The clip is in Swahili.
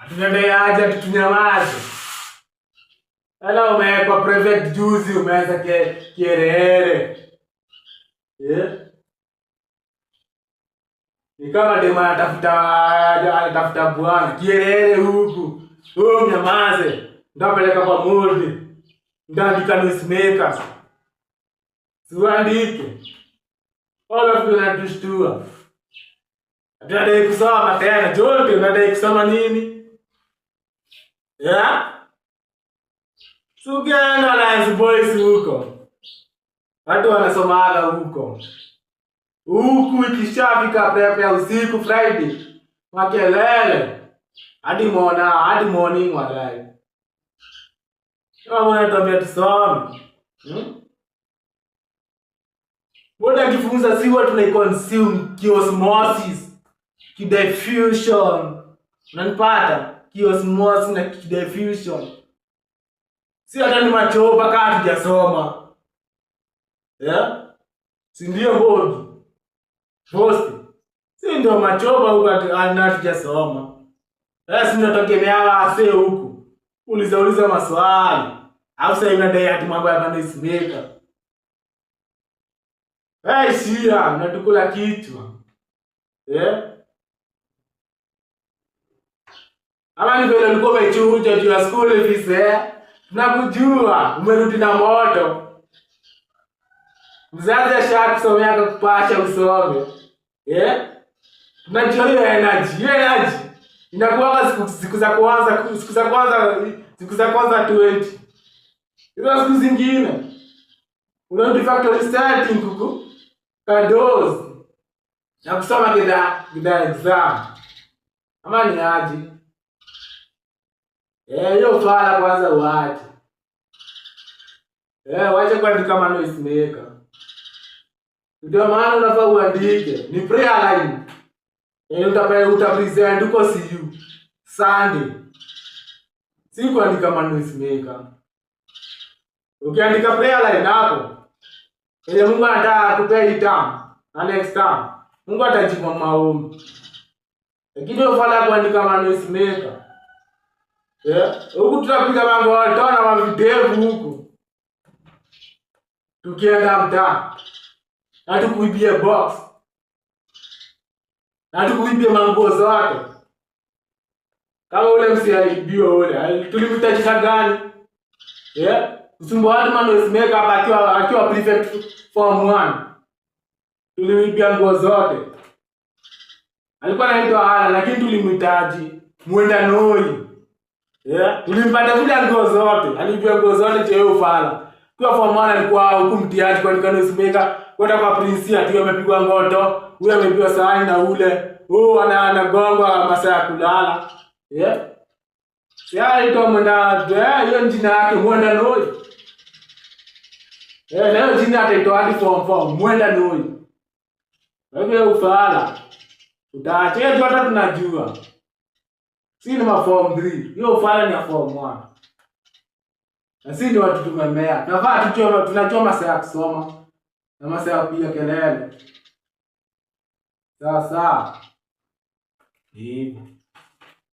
Tunadai aje tunyamaze? Ala umewekwa private juzi umeanza kiherehere. Ni kama dema anatafuta bwana. Kiherehere huku. Mnyamaze. Ndapeleka kwa moldi. Ndaandika noisemaker. Siandike. Wala tunatushtua. Tunadai kusoma tena. Jote unadai kusoma nini? Sukienda Alliance Boys huko. Watu wanasomaga huko. Huku ikishafika prep ya usiku Friday. Makelele. Hadi morning walai. Kama unataka tusome. Mbona kifunza si watu na consume osmosis, diffusion. Unanipata? Osmosis na diffusion. Si hata ni machoba kama hatujasoma. Si ndio bodi? Bosi. Si ndio machoba huko hatujasoma. Si ndio tegemea wase huku. Uliza maswali. Au sasa inadai ati mambo ya noisemaker. Shia, natukula kichwa. Ama ni vile ulikuwa umechuja juu ya school fees Nakujua, umerudi na moto. Mzazi ashakusomea kupasha usome. Tunajua hiyo energy. Inakuwa siku za kwanza 20. Hizo siku zingine. Unarudi factory starting kuku. Kadozi. Na kusoma kida exam. Ama ni aje? Hiyo fala kwanza uache. Wacha kuandika maneno noisemaker. Ndio maana unafaa uandike. Ni prayer line. Utapresent uko CU Sunday. Si kuandika maneno noisemaker. Ukiandika prayer line hapo, Mungu anataka akupee hii term na next term. Mungu atajibu maombi. Lakini ufala kuandika maneno noisemaker. Huku tutapiga mambo watona wa videvu huku. Tukienda mtaa. Na tukuibie box. Na tukuibie manguo zote. Kama ule msiaibiwa ule. Tulimtajisha gani? Usumbo watu noisemaker hapa akiwa prefect form 1. Tulimibia nguo zote. Alikuwa anaitwa Hala lakini tulimhitaji mwenda noi. Tulimpata vile nguo zote. Alibia nguo zote cheo ufala. Kwa form 1 alikuwa huku mtiaji kwa noisemaker kwenda kwa prince ati amepigwa ngoto, huyu amepigwa sahani na ule. Anagongwa masaa ya kulala. Ito mwenda hiyo jina yake mwenda noi. Leo jina ataitoa hadi form mwenda noi. Wewe ufala. Utaache hata tunajua. Si ni form 3. Hiyo ufala ni ya form 1. Na si ni watu tumemea. Tunafaa tunajua masaa ya kusoma na masaa ya kupiga kelele. Sawa. Hivi.